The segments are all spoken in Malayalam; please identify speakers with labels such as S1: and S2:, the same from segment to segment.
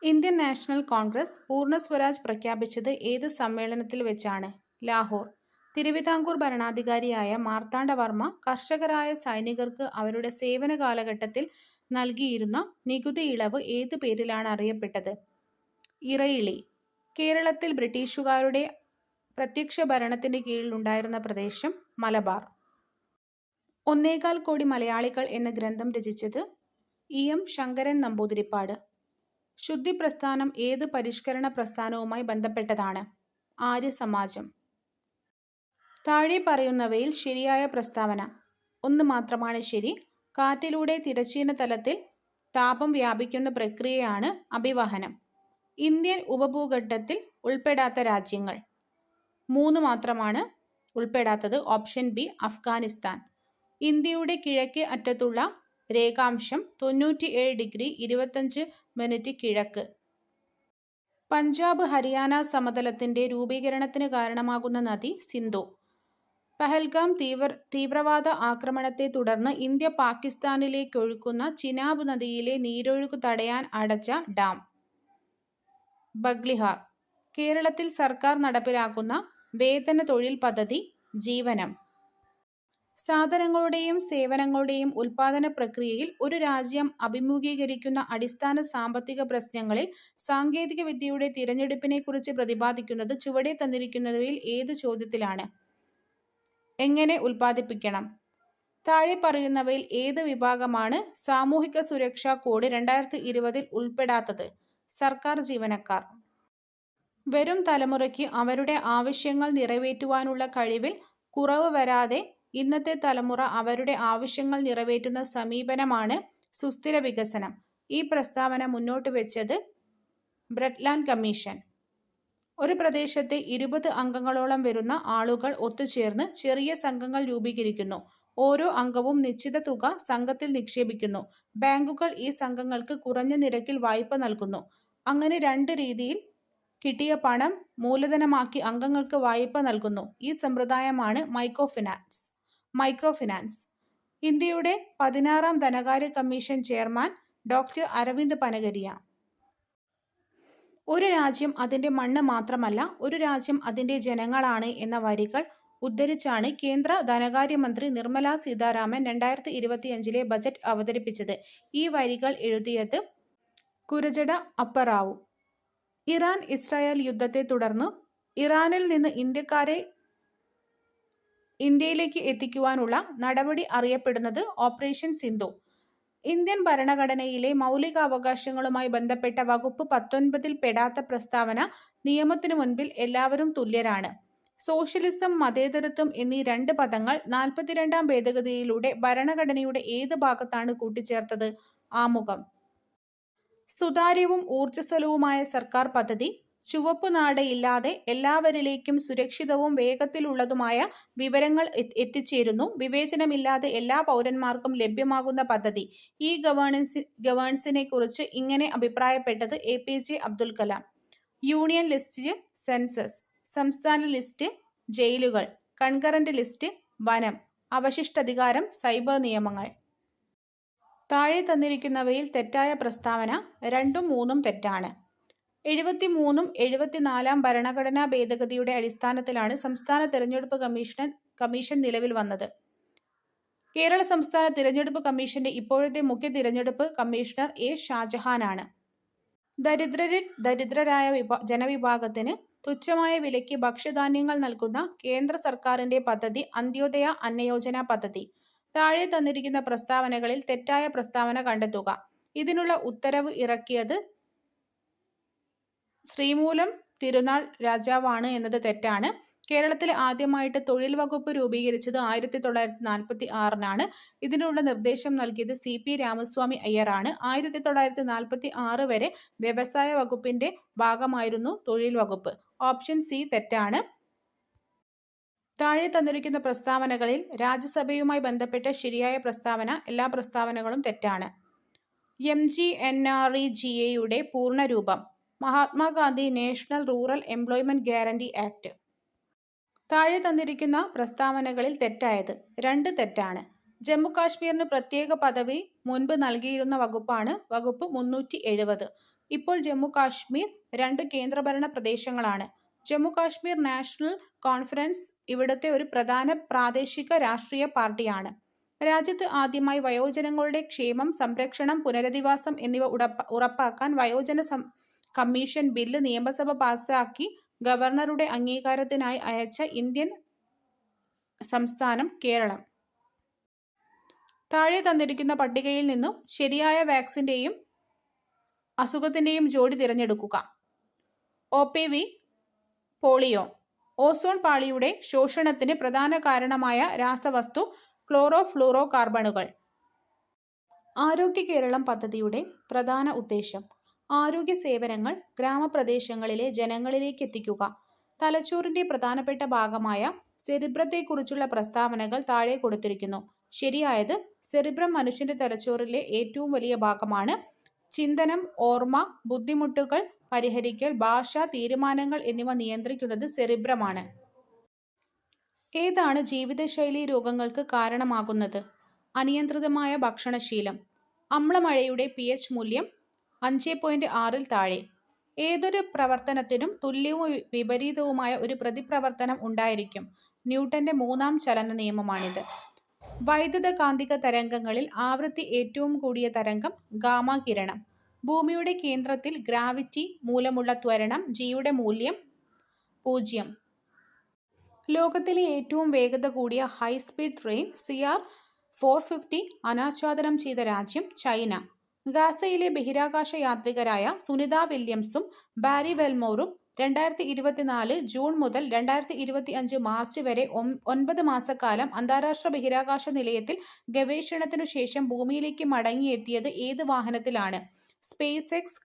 S1: ഇന്ത്യൻ നാഷണൽ കോൺഗ്രസ് പൂർണ്ണ സ്വരാജ് പ്രഖ്യാപിച്ചത് ഏത് സമ്മേളനത്തിൽ വെച്ചാണ്? ലാഹോർ. തിരുവിതാംകൂർ ഭരണാധികാരിയായ മാർത്താണ്ഡവർമ്മ കർഷകരായ സൈനികർക്ക് അവരുടെ സേവന കാലഘട്ടത്തിൽ നൽകിയിരുന്ന നികുതി ഇളവ് ഏതു പേരിലാണ് അറിയപ്പെട്ടത്? ഇറയിളി. കേരളത്തിൽ ബ്രിട്ടീഷുകാരുടെ പ്രത്യക്ഷ ഭരണത്തിന്റെ കീഴിലുണ്ടായിരുന്ന പ്രദേശം മലബാർ. 1.25 കോടി മലയാളികൾ എന്ന ഗ്രന്ഥം രചിച്ചത് ഇ.എം. ശങ്കരൻ നമ്പൂതിരിപ്പാട്. ശുദ്ധി പ്രസ്ഥാനം ഏത് പരിഷ്കരണ പ്രസ്ഥാനവുമായി ബന്ധപ്പെട്ടതാണ്? ആര്യസമാജം. താഴെ പറയുന്നവയിൽ ശരിയായ പ്രസ്താവന. ഒന്ന് മാത്രമാണ് ശരി. കാറ്റിലൂടെ തിരശ്ചീന തലത്തിൽ താപം വ്യാപിക്കുന്ന പ്രക്രിയയാണ് അഭിവഹനം. ഇന്ത്യൻ ഉപഭൂഖണ്ഡത്തിൽ ഉൾപ്പെടാത്ത രാജ്യങ്ങൾ. 3 മാത്രമാണ് ഉൾപ്പെടാത്തത്. Option B Afghanistan. ഇന്ത്യയുടെ കിഴക്കേ അറ്റത്തുള്ള രേഖാംശം 97°25' കിഴക്ക്. പഞ്ചാബ് ഹരിയാന സമതലത്തിന്റെ രൂപീകരണത്തിന് കാരണമാകുന്ന നദി സിന്ധു. പഹൽഗാം തീവ്രവാദ ആക്രമണത്തെ തുടർന്ന് ഇന്ത്യ പാകിസ്ഥാനിലേക്കൊഴുക്കുന്ന ചിനാബ് നദിയിലെ നീരൊഴുക്ക് തടയാൻ അടച്ച ഡാം. ബഗ്ലിഹാർ. കേരളത്തിൽ സർക്കാർ നടപ്പിലാക്കുന്ന വേതന തൊഴിൽ പദ്ധതി ജീവനം. സാധനങ്ങളുടെയും സേവനങ്ങളുടെയും ഉൽപാദന പ്രക്രിയയിൽ ഒരു രാജ്യം അഭിമുഖീകരിക്കുന്ന അടിസ്ഥാന സാമ്പത്തിക പ്രശ്നങ്ങളിൽ സാങ്കേതിക വിദ്യയുടെ തിരഞ്ഞെടുപ്പിനെക്കുറിച്ച് പ്രതിപാദിക്കുന്നത് ചുവടെ തന്നിരിക്കുന്നവയിൽ ഏത് ചോദ്യത്തിലാണ്? എങ്ങനെ ഉൽപ്പാദിപ്പിക്കണം? താഴെ പറയുന്നവയിൽ ഏത് വിഭാഗമാണ് സാമൂഹിക സുരക്ഷാ കോഡ് 2020 ഉൾപ്പെടാത്തത്? സർക്കാർ ജീവനക്കാർ. വരും തലമുറയ്ക്ക് അവരുടെ ആവശ്യങ്ങൾ നിറവേറ്റുവാനുള്ള കഴിവിൽ കുറവ് വരാതെ ഇന്നത്തെ തലമുറ അവരുടെ ആവശ്യങ്ങൾ നിറവേറ്റുന്ന സമീപനമാണ് സുസ്ഥിര വികസനം. ഈ പ്രസ്താവന മുന്നോട്ട് വെച്ചത് ബ്രട്ട്ലാൻഡ് കമ്മീഷൻ. ഒരു പ്രദേശത്തെ 20 അംഗങ്ങളോളം വരുന്ന ആളുകൾ ഒത്തുചേർന്ന് ചെറിയ സംഘങ്ങൾ രൂപീകരിക്കുന്നു. ഓരോ അംഗവും നിശ്ചിത തുക സംഘത്തിൽ നിക്ഷേപിക്കുന്നു. ബാങ്കുകൾ ഈ സംഘങ്ങൾക്ക് കുറഞ്ഞ നിരക്കിൽ വായ്പ നൽകുന്നു. അങ്ങനെ 2 രീതിയിൽ കിട്ടിയ പണം മൂലധനമാക്കി അംഗങ്ങൾക്ക് വായ്പ നൽകുന്നു. ഈ സമ്പ്രദായമാണ് മൈക്രോ ഫിനാൻസ്. ഇന്ത്യയുടെ 16ാം ധനകാര്യ commission chairman doctor Arvind Panagariya. ഒരു രാജ്യം അതിന്റെ മണ്ണ് മാത്രമല്ല, ഒരു രാജ്യം അതിന്റെ ജനങ്ങളാണ് എന്ന വരികൾ ഉദ്ധരിച്ചാണ് കേന്ദ്ര ധനകാര്യമന്ത്രി നിർമ്മല സീതാരാമൻ 2025 ബജറ്റ് അവതരിപ്പിച്ചത്. ഈ വരികൾ എഴുതിയത് കുരജട അപ്പറാവു. ഇറാൻ ഇസ്രായേൽ യുദ്ധത്തെ തുടർന്ന് ഇറാനിൽ നിന്ന് ഇന്ത്യക്കാരെ ഇന്ത്യയിലേക്ക് എത്തിക്കുവാനുള്ള നടപടി അറിയപ്പെടുന്നത് ഓപ്പറേഷൻ സിന്ധു. ഇന്ത്യൻ ഭരണഘടനയിലെ മൗലികാവകാശങ്ങളുമായി ബന്ധപ്പെട്ട വകുപ്പ് 19 പെടാത്ത പ്രസ്താവന. നിയമത്തിനു മുൻപിൽ എല്ലാവരും തുല്യരാണ്. സോഷ്യലിസം, മതേതരത്വം എന്നീ 2 പദങ്ങൾ 42ാം ഭേദഗതിയിലൂടെ ഭരണഘടനയുടെ ഏത് ഭാഗത്താണ് കൂട്ടിച്ചേർത്തത്? ആമുഖം. സുതാര്യവും ഊർജ്ജസ്വലവുമായ സർക്കാർ പദ്ധതി. ചുവപ്പ് നാട ഇല്ലാതെ എല്ലാവരിലേക്കും സുരക്ഷിതവും വേഗത്തിലുള്ളതുമായ വിവരങ്ങൾ എത്തിച്ചേരുന്നു. വിവേചനമില്ലാതെ എല്ലാ പൗരന്മാർക്കും ലഭ്യമാകുന്ന പദ്ധതി. ഈ ഗവേണൻസിനെ കുറിച്ച് ഇങ്ങനെ അഭിപ്രായപ്പെട്ടത് APJ Abdul Kalam. Union list census. സംസ്ഥാന ലിസ്റ്റ് ജയിലുകൾ. കൺകറന്റ് ലിസ്റ്റ് വനം. അവശിഷ്ടാധികാരം സൈബർ നിയമങ്ങൾ. താഴെ തന്നിരിക്കുന്നവയിൽ തെറ്റായ പ്രസ്താവന. 2ഉം 3ഉം തെറ്റാണ്. 73ഉം 74ാം ഭരണഘടനാ ഭേദഗതിയുടെ അടിസ്ഥാനത്തിലാണ് സംസ്ഥാന തിരഞ്ഞെടുപ്പ് കമ്മീഷൻ നിലവിൽ വന്നത്. കേരള സംസ്ഥാന തിരഞ്ഞെടുപ്പ് കമ്മീഷന്റെ ഇപ്പോഴത്തെ മുഖ്യ തിരഞ്ഞെടുപ്പ് കമ്മീഷണർ A. ഷാജഹാനാണ്. ദരിദ്രരിൽ ദരിദ്രരായ ജനവിഭാഗത്തിന് തുച്ഛമായ വിലയ്ക്ക് ഭക്ഷ്യധാന്യങ്ങൾ നൽകുന്ന കേന്ദ്ര സർക്കാരിന്റെ പദ്ധതി അന്ത്യോദയ അന്നയോജന പദ്ധതി. താഴെ തന്നിരിക്കുന്ന പ്രസ്താവനകളിൽ തെറ്റായ പ്രസ്താവന കണ്ടെത്തുക. ഇതിനുള്ള ഉത്തരവ് ഇറക്കിയത് ശ്രീമൂലം തിരുനാൾ രാജാവാണ് എന്നത് തെറ്റാണ്. കേരളത്തിൽ ആദ്യമായിട്ട് തൊഴിൽ വകുപ്പ് രൂപീകരിച്ചത് 1946 ഇതിനുള്ള നിർദ്ദേശം നൽകിയത് CP രാമസ്വാമി അയ്യറാണ്. 1946 വരെ വ്യവസായ വകുപ്പിന്റെ ഭാഗമായിരുന്നു തൊഴിൽ വകുപ്പ്. ഓപ്ഷൻ സി തെറ്റാണ്. താഴെ തന്നിരിക്കുന്ന പ്രസ്താവനകളിൽ രാജ്യസഭയുമായി ബന്ധപ്പെട്ട ശരിയായ പ്രസ്താവന. എല്ലാ പ്രസ്താവനകളും തെറ്റാണ്. MGNREGA പൂർണ്ണരൂപം. Mahatma Gandhi national rural employment guarantee act. താഴെ തന്നിരിക്കുന്ന പ്രസ്താവനകളിൽ തെറ്റായത്. 2 തെറ്റാണ്. ജമ്മു കാശ്മീരിന് പ്രത്യേക പദവി മുൻപ് നൽകിയിരുന്ന വകുപ്പാണ് വകുപ്പ് 370. ഇപ്പോൾ ജമ്മു കാശ്മീർ 2 കേന്ദ്രഭരണ പ്രദേശങ്ങളാണ്. ജമ്മു കാശ്മീർ നാഷണൽ കോൺഫറൻസ് ഇവിടുത്തെ ഒരു പ്രധാന പ്രാദേശിക രാഷ്ട്രീയ പാർട്ടിയാണ്. രാജ്യത്ത് ആദ്യമായി വയോജനങ്ങളുടെ ക്ഷേമം, സംരക്ഷണം, പുനരധിവാസം എന്നിവ ഉറപ്പാക്കാൻ വയോജന കമ്മീഷൻ ബില്ല് നിയമസഭ പാസാക്കി ഗവർണറുടെ അംഗീകാരത്തിനായി അയച്ച ഇന്ത്യൻ സംസ്ഥാനം കേരളം. താഴെ തന്നിരിക്കുന്ന പട്ടികയിൽ നിന്നും ശരിയായ വാക്സിന്റെയും അസുഖത്തിന്റെയും ജോഡി തിരഞ്ഞെടുക്കുക. OPV polio. ഓസോൺ പാളിയുടെ ശോഷണത്തിന് പ്രധാന കാരണമായ രാസവസ്തു ക്ലോറോഫ്ലൂറോ കാർബണുകൾ. ആരോഗ്യ കേരളം പദ്ധതിയുടെ പ്രധാന ഉദ്ദേശം ആരോഗ്യ സേവനങ്ങൾ ഗ്രാമപ്രദേശങ്ങളിലെ ജനങ്ങളിലേക്ക് എത്തിക്കുക. തലച്ചോറിന്റെ പ്രധാനപ്പെട്ട ഭാഗമായ സെറിബ്രത്തെക്കുറിച്ചുള്ള പ്രസ്താവനകൾ താഴെ കൊടുത്തിരിക്കുന്നു. ശരിയായത്: സെറിബ്രം മനുഷ്യന്റെ തലച്ചോറിലെ ഏറ്റവും വലിയ ഭാഗമാണ്. ചിന്തനം, ഓർമ്മ, ബുദ്ധിമുട്ടുകൾ പരിഹരിക്കൽ, ഭാഷ, തീരുമാനങ്ങൾ എന്നിവ നിയന്ത്രിക്കുന്നത് സെറിബ്രമാണ്. ഏതാണ് ജീവിതശൈലീ രോഗങ്ങൾക്ക് കാരണമാകുന്നത്? അനിയന്ത്രിതമായ ഭക്ഷണശീലം. അമ്ലമഴയുടെ pH മൂല്യം 5.6-ൽ താഴെ. ഏതൊരു പ്രവർത്തനത്തിനും തുല്യവും വിപരീതവുമായ ഒരു പ്രതിപ്രവർത്തനം ഉണ്ടായിരിക്കും. ന്യൂട്ടന്റെ 3-ാം ചലന നിയമമാണിത്. വൈദ്യുതകാന്തിക തരംഗങ്ങളിൽ ആവൃത്തി ഏറ്റവും കൂടിയ തരംഗം ഗാമ കിരണം. ഭൂമിയുടെ കേന്ദ്രത്തിൽ ഗ്രാവിറ്റി മൂലമുള്ള ത്വരണം Gയുടെ മൂല്യം 0. ലോകത്തിലെ ഏറ്റവും വേഗത കൂടിയ ഹൈസ്പീഡ് ട്രെയിൻ CR-450 അനാച്ഛാദനം ചെയ്ത രാജ്യം ചൈന. ഗാസയിലെ ബഹിരാകാശ യാത്രികരായ സുനിത വില്യംസും ബാരി വെൽമോറും 2024 ജൂൺ മുതൽ 2025 മാർച്ച് വരെ 9 മാസക്കാലം അന്താരാഷ്ട്ര ബഹിരാകാശ നിലയത്തിൽ ഗവേഷണത്തിനു ശേഷം ഭൂമിയിലേക്ക് മടങ്ങിയെത്തിയത് ഏത് വാഹനത്തിലാണ്? SpaceX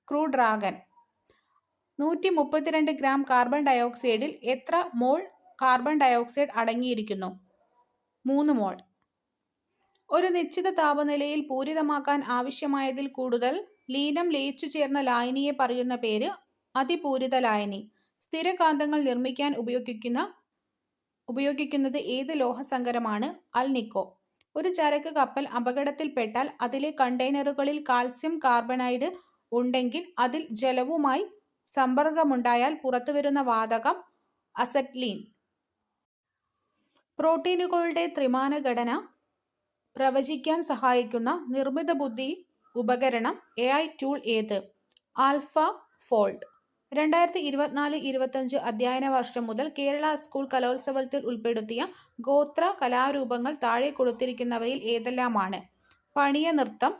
S1: crew Dragon. 132 gram carbon ഡയോക്സൈഡിൽ എത്ര മോൾ കാർബൺ ഡയോക്സൈഡ് അടങ്ങിയിരിക്കുന്നു? 3 മോൾ. ഒരു നിശ്ചിത താപനിലയിൽ പൂരിതമാക്കാൻ ആവശ്യമായതിൽ കൂടുതൽ ലീനം ലയിച്ചു ചേർന്ന ലായനിയെ പറയുന്ന പേര് അതിപൂരിത ലായനി. സ്ഥിരകാന്തങ്ങൾ നിർമ്മിക്കാൻ ഉപയോഗിക്കുന്നത് ഏത് ലോഹസങ്കരമാണ്? അൽനിക്കോ. ഒരു ചരക്ക് കപ്പൽ അപകടത്തിൽപ്പെട്ടാൽ അതിലെ കണ്ടെയ്നറുകളിൽ കാൽസ്യം കാർബണൈഡ് ഉണ്ടെങ്കിൽ അതിൽ ജലവുമായി സമ്പർക്കമുണ്ടായാൽ പുറത്തുവരുന്ന വാതകം അസറ്റ്ലീൻ. പ്രോട്ടീനുകളുടെ ത്രിമാന ഘടന പ്രവചിക്കാൻ സഹായിക്കുന്ന നിർമ്മിത ബുദ്ധി ഉപകരണം AI ടൂൾ ഏത്? ആൽഫ-ഫോൾഡ്. 2024-25 അധ്യയന വർഷം മുതൽ കേരള സ്കൂൾ കലോത്സവത്തിൽ ഉൾപ്പെടുത്തിയ ഗോത്ര കലാരൂപങ്ങൾ താഴെ കൊടുത്തിരിക്കുന്നവയിൽ ഏതെല്ലാമാണ്? പണിയ നൃത്തം,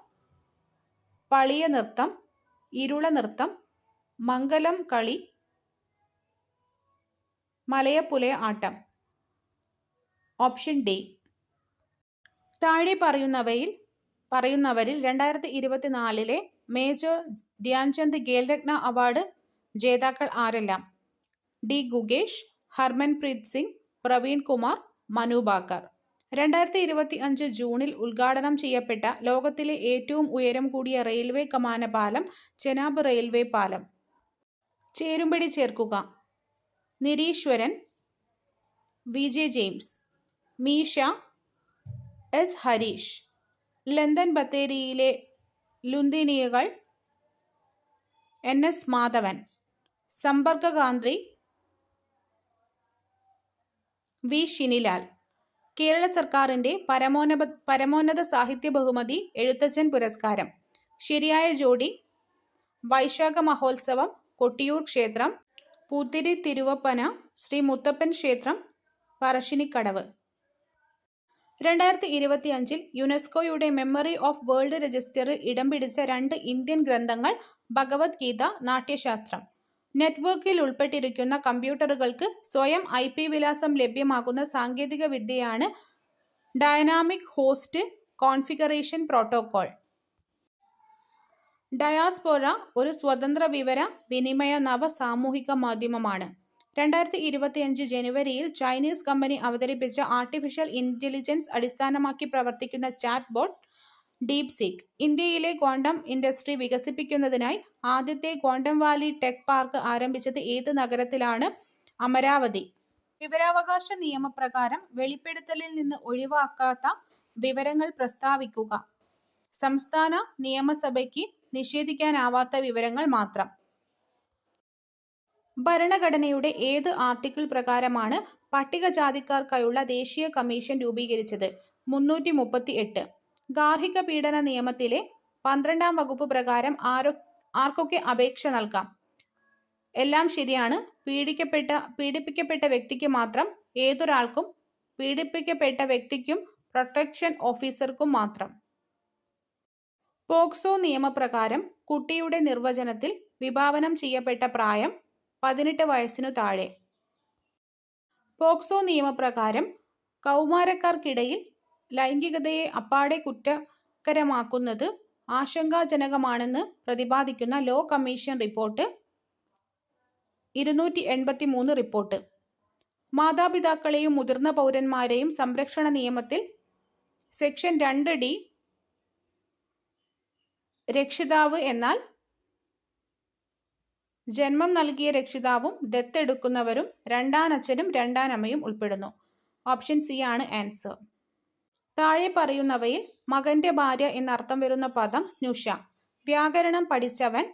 S1: പളിയ നൃത്തം, ഇരുള നൃത്തം, മംഗലം കളി, മലയപ്പുലയ ആട്ടം. Option D. താഴെ പറയുന്നവരിൽ 2024 മേജർ ധ്യാൻചന്ദ് ഖേൽരത്ന അവാർഡ് ജേതാക്കൾ ആരെല്ലാം? ഡി. ഗുകേഷ്, ഹർമൻപ്രീത് സിംഗ്, പ്രവീൺ കുമാർ, മനു ഭാക്കർ. 2025 ജൂണിൽ ഉദ്ഘാടനം ചെയ്യപ്പെട്ട ലോകത്തിലെ ഏറ്റവും ഉയരം കൂടിയ റെയിൽവേ കമാന പാലം ചെനാബ് റെയിൽവേ പാലം. ചേരുംപടി ചേർക്കുക. Nireeshwaran, VJ James, Meesha, S Harish. ലന്തൻ ബത്തേരിയിലെ ലുന്തിനിയകൾ NS മാധവൻ. സമ്പർക്കകാന്തി V ഷിനിലാൽ. കേരള സർക്കാരിന്റെ പരമോന്നത സാഹിത്യ ബഹുമതി എഴുത്തച്ഛൻ പുരസ്കാരം. ശരിയായ ജോഡി: വൈശാഖ മഹോത്സവം, കൊട്ടിയൂർ ക്ഷേത്രം, പൂത്തിരി തിരുവപ്പന, ശ്രീ മുത്തപ്പൻ ക്ഷേത്രം, പറശ്ശിനിക്കടവ്. 2025 യുനെസ്കോയുടെ മെമ്മറി ഓഫ് വേൾഡ് രജിസ്റ്ററിൽ ഇടം പിടിച്ച 2 ഇന്ത്യൻ ഗ്രന്ഥങ്ങൾ ഭഗവത്ഗീത, നാട്യശാസ്ത്രം. നെറ്റ്വർക്കിൽ ഉൾപ്പെട്ടിരിക്കുന്ന കമ്പ്യൂട്ടറുകൾക്ക് സ്വയം IP വിലാസം ലഭ്യമാക്കുന്ന സാങ്കേതിക വിദ്യയാണ് dynamic host configuration protocol. Diaspora ഒരു സ്വതന്ത്ര വിവര വിനിമയ നവ സാമൂഹിക മാധ്യമമാണ്. 2025 ജനുവരിയിൽ ചൈനീസ് കമ്പനി അവതരിപ്പിച്ച ആർട്ടിഫിഷ്യൽ ഇന്റലിജൻസ് അടിസ്ഥാനമാക്കി പ്രവർത്തിക്കുന്ന ചാറ്റ് ബോട്ട് ഡീപ്സീക്ക്. ഇന്ത്യയിലെ ക്വാണ്ടം ഇൻഡസ്ട്രി വികസിപ്പിക്കുന്നതിനായി ആദ്യത്തെ ക്വാണ്ടം വാലി ടെക് പാർക്ക് ആരംഭിച്ചത് ഏത് നഗരത്തിലാണ്? അമരാവതി. വിവരാവകാശ നിയമപ്രകാരം വെളിപ്പെടുത്തലിൽ നിന്ന് ഒഴിവാക്കാത്ത വിവരങ്ങൾ പ്രസ്താവിക്കുക. സംസ്ഥാന നിയമസഭയ്ക്ക് നിഷേധിക്കാനാവാത്ത വിവരങ്ങൾ മാത്രം. ഭരണഘടനയുടെ ഏത് ആർട്ടിക്കിൾ പ്രകാരമാണ് പട്ടികജാതിക്കാർക്കായുള്ള ദേശീയ കമ്മീഷൻ രൂപീകരിച്ചത്? 338. ഗാർഹിക പീഡന നിയമത്തിലെ 12-ാം വകുപ്പ് പ്രകാരം ആർക്കൊക്കെ അപേക്ഷ നൽകാം? എല്ലാം ശരിയാണ്. പീഡിപ്പിക്കപ്പെട്ട വ്യക്തിക്ക് മാത്രം, ഏതൊരാൾക്കും, പീഡിപ്പിക്കപ്പെട്ട വ്യക്തിക്കും പ്രൊട്ടക്ഷൻ ഓഫീസർക്കും മാത്രം. പോക്സോ നിയമപ്രകാരം കുട്ടിയുടെ നിർവചനത്തിൽ വിഭാവനം ചെയ്യപ്പെട്ട പ്രായം 18 വയസ്സിനു താഴെ. പോക്സോ നിയമപ്രകാരം കൗമാരക്കാർക്കിടയിൽ ലൈംഗികതയെ അപ്പാടെ കുറ്റകരമാക്കുന്നത് ആശങ്കാജനകമാണെന്ന് പ്രതിപാദിക്കുന്ന ലോ കമ്മീഷൻ റിപ്പോർട്ട് 283 റിപ്പോർട്ട്. മാതാപിതാക്കളെയും മുതിർന്ന പൗരന്മാരെയും സംരക്ഷണ നിയമത്തിൽ സെക്ഷൻ 2D രക്ഷിതാവ് എന്നാൽ ജന്മം നൽകിയ രക്ഷിതാവും ദത്തെടുക്കുന്നവരും രണ്ടാനച്ഛനും രണ്ടാനമ്മയും ഉൾപ്പെടുന്നു. ഓപ്ഷൻ സി ആണ് ആൻസർ. താഴെ പറയുന്നവയിൽ മകന്റെ ഭാര്യ എന്നർത്ഥം വരുന്ന പദം സ്നുഷ. വ്യാകരണം പഠിച്ചവൻ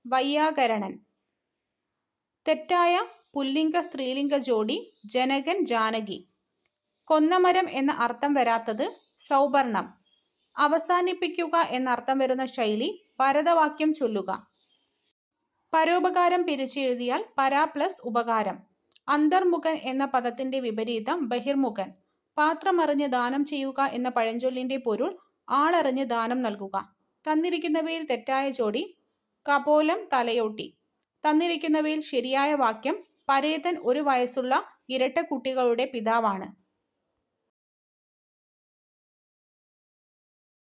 S1: വൈയാകരണൻ. തെറ്റായ പുല്ലിംഗ സ്ത്രീലിംഗ ജോഡി ജനകൻ ജാനകി. കൊന്നമരം എന്ന അർത്ഥം വരാത്തത് സൗവർണം. അവസാനിപ്പിക്കുക എന്നർത്ഥം വരുന്ന ശൈലി ഭരതവാക്യം ചൊല്ലുക. പരോപകാരം പിരിച്ചെഴുതിയാൽ പരാ പ്ലസ് ഉപകാരം. അന്തർമുഖൻ എന്ന പദത്തിന്റെ വിപരീതം ബഹിർമുഖൻ. പാത്രമറിഞ്ഞ് ദാനം ചെയ്യുക എന്ന പഴഞ്ചൊല്ലിന്റെ പൊരുൾ ആളറിഞ്ഞ് ദാനം നൽകുക. തന്നിരിക്കുന്നവയിൽ തെറ്റായ ജോഡി കപോലം തലയോട്ടി. തന്നിരിക്കുന്നവയിൽ ശരിയായ വാക്യം പരേതൻ 1 വയസ്സുള്ള ഇരട്ട കുട്ടികളുടെ പിതാവാണ്.